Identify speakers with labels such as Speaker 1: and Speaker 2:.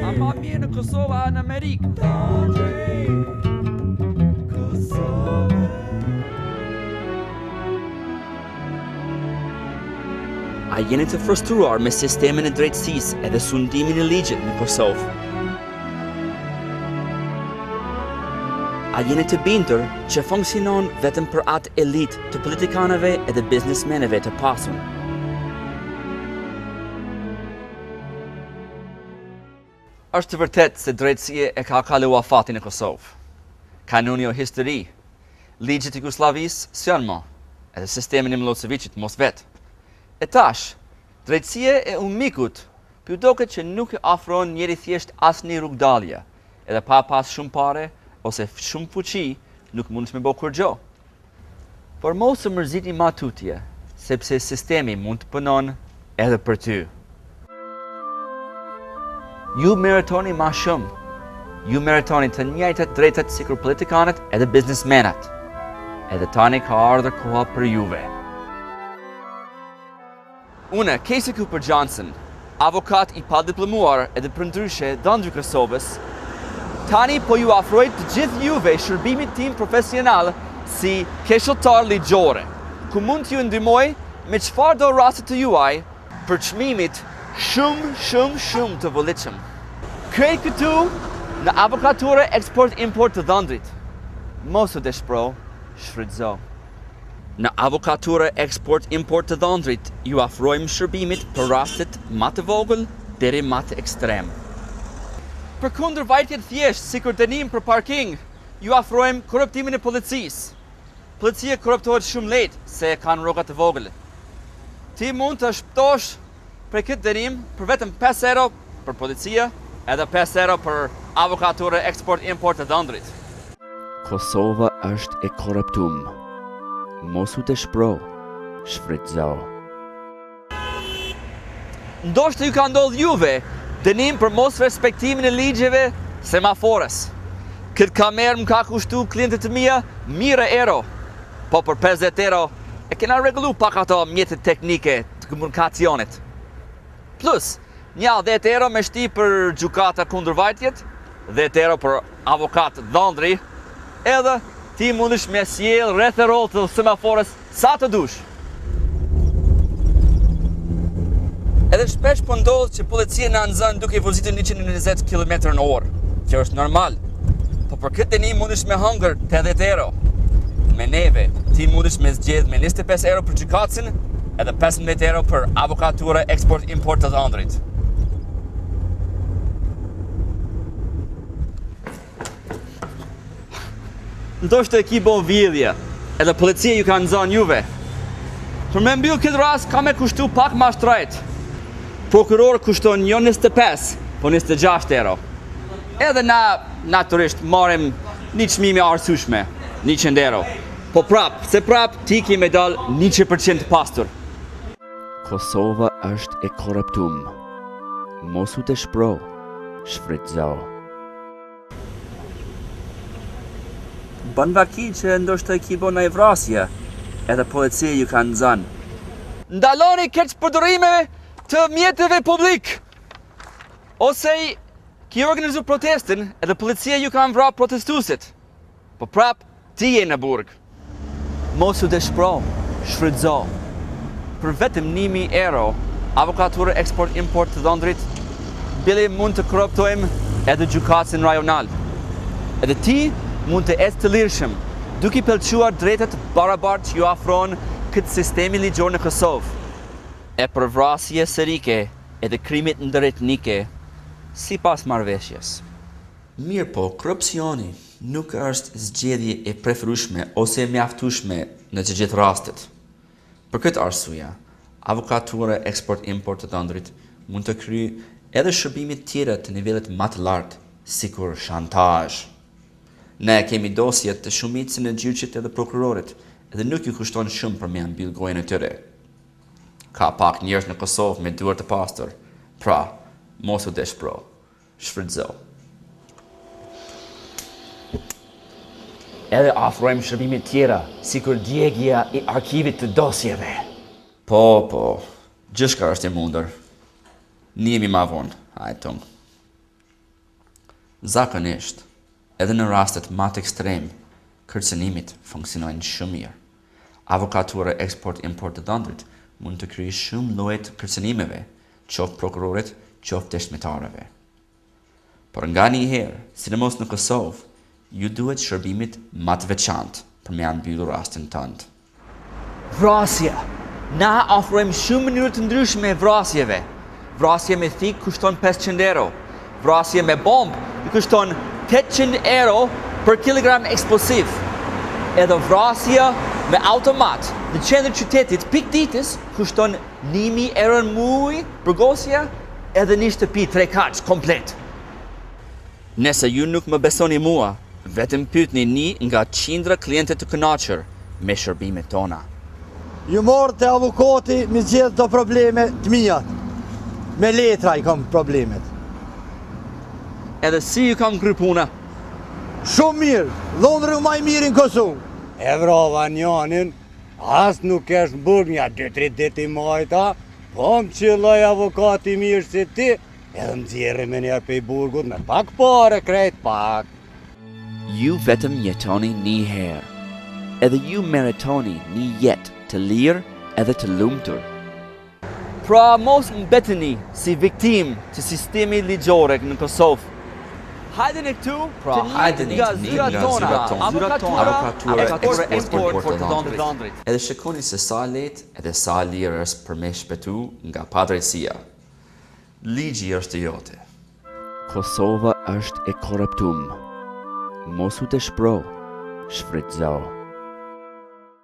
Speaker 1: A ma mirë në Kosovë a në Amerikë? A jeni të frustruar me sistemin e drejtësisë edhe sundimin e ligjit në Kosovë? A jeni të bindur që funksionon vetëm për atë elit të politikanëve edhe biznesmenëve të pasur? Është të vërtet se drejtësia e ka kaluar fatin në Kosovë. Kanuni o histori, ligjet e Jugosllavisë s'janë më, edhe sistemin e Milosevicit mos vetë. E tash, drejtësia e umikut, për doket që nuk e afron njeri thjesht asnjë rrugdalje, edhe pa pas shumë pare ose shumë fuqi, nuk mundesh me bë kurrë. Por mos të mërzitni ma tutje, sepse sistemi mund të punon edhe për ty. Ju meritoni ma shumë. Ju meritoni të njëjtat drejtat sikur politikanët edhe biznesmenat. Edhe tani ka ardhur koha për juve. Unë, Casey Cooper Johnson, avokat i padiplomuar edhe përndryshe dhëndri Kosovës, tani po ju afroj të gjithë juve shërbimit tim profesional si këshilltar ligjore, ku mund t'ju ndihmoj me çfarë do rastet të juaj për çmimit shumë të volitshëm. Krejt këtu në avokaturë eksport-import të dhëndrit. Mos u dëshpëro, shfrytëzo. Në avokaturë eksport-import të dhëndrit ju afrojmë shërbimit për rastet më të vogël deri më të ekstrem. Për kundërvajtjet thjesht, sikur dënim për parking, ju afrojmë korruptimin e policisë. Policia korruptohet shumë lehtë se kanë rroga të vogël. Ti mund të shpëtosh për këtë dënim për vetëm 5 euro për policia edhe 5 euro për avokaturë eksport-import të dhëndrit. Kosova është e korruptum. Mos u dëshpëro, shfrytëzo. Ndoshta ju ka ndodhur juve dënim për mos respektimin e ligjeve semafores. Këtë kamerë më ka kushtu klientët të mia 1000 euro, po për 50 euro e kena rregullu pak ato mjetet teknike të komunikacionit. Plus, 10 euro me shti për gjykata kundërvajtjet, 10 euro për avokat dhëndri, edhe ti mundesh me sjell rreth e roll të semafores sa të dush. Edhe shpesh po ndodh që policia na nxën duke vozitur 120 km/h, që është normal. Po për këtë dënim mundesh me hëngër 80 euro. Me neve, ti mundesh me zgjedh me 25 euro për gjykatën edhe 15 euro për avokaturë eksport-import të dhëndrit. Ndoshta e ki bo vjedhje, edhe policia ju ka nxënë juve. Për me mbyll këtë rast ka me kushtu pak ma shtrejt. Prokuror kushton jo 25, po 26 euro. Edhe na natyrisht marrim një çmime arsyeshme, 100 euro. Po se prap ti ki me dal 100% pastur. Kosova është e korruptum. Mos u dëshpëro, shfrytëzo. Bën vaki që ndoshta e ki bo në vrasje, edhe policia ju ka nxënë. Ndaloni keq përdorime të mjeteve publik. Ose ki organizu protestin edhe policia ju ka vrarë protestuesit. Po prap ti je në burg. Mos u dëshpëro, shfrytëzo. Për vetëm 1000 euro, avokaturë eksport-import të dhëndrit, bile mund të korruptojmë edhe gjykatën rajonal. Edhe ti mund të ecë të lirshëm, duke i pëlquar drejtat barabartë që ju afron këtë sistemi ligjor në Kosovë. E për vrasje serike edhe krimit ndërretnike, sipas marrëveshjes. Mirë po, korrupsioni nuk është zgjedhje e preferueshme ose e mjaftueshme në të gjithë rastet. Për këtë arsye, avokatura eksport-import të dhëndrit mund të kryejë edhe shërbime tjera të nivelet më të lartë, sikur shantazh. Ne kemi dosjet të shumicën e gjyqit edhe prokurorit, edhe nuk ju kushton shumë për me mbyll gojën e tyre. Ka pak njerëz në Kosovë me duar të pastër, pra mos u dëshpëro, shfrytëzo. Edhe afrojmë shërbime tjera, sikur djegja e arkivit të dosjeve. Po, Gjithçka është e mundur. Njemi ma vonë, hajtung. Zakonisht, edhe në rastet më të ekstrem, kërcënimit funksionojnë shumë mirë. Avokatura eksport-import të dhëndrit mund të kryejë shumë lloje të kërcënimeve, qoftë prokurorit, qoftë dëshmitarëve. Por nga një herë, sidomos në Kosovë, ju duhet shërbimit më të veçantë për me mbyllur rastin tënd. Vrasja. Na ofrojmë shumë mënyra të ndryshme vrasjeve. Vrasje me thik kushton 500 euro. Vrasje me bombë kushton 800 euro për kilogram eksplosiv. Edhe vrasja me automat në qendër qytetit pikëditës kushton 1000 euro në muaj për gosja edhe një shtëpi 3 kaç komplet. Nëse ju nuk më besoni mua, vetëm pyetni një nga qindra kliente të kënaqur me shërbimet tona.
Speaker 2: Ju morë të avokati me zgjedh do probleme të mijat. Me letra i kam problemet.
Speaker 1: Edhe si ju kam kry puna?
Speaker 2: Shumë mirë, Londri më i mirë në Kosovë.
Speaker 3: E vrava njanin, as nuk kesh burg nja 2-3 ditë i majta, po më qëlloj avokati mirë si ti, edhe më zjerë me njerë pe i burgut me pak pare, krejt pak.
Speaker 1: Ju vetëm jetoni një herë, edhe ju meritoni një jetë të lirë edhe të lumtur. Pra mos mbeteni si viktim të sistemi ligjore në Kosovë. Hajdeni këtu nga zyrat tona, avokatura, eksport të dhëndrit. Edhe shikoni se sa lehtë edhe sa lirë është për me shpëtu nga padrejësia. Ligji është jote. Kosova është e korruptuar. Mos u të shpro, shfrytëzo.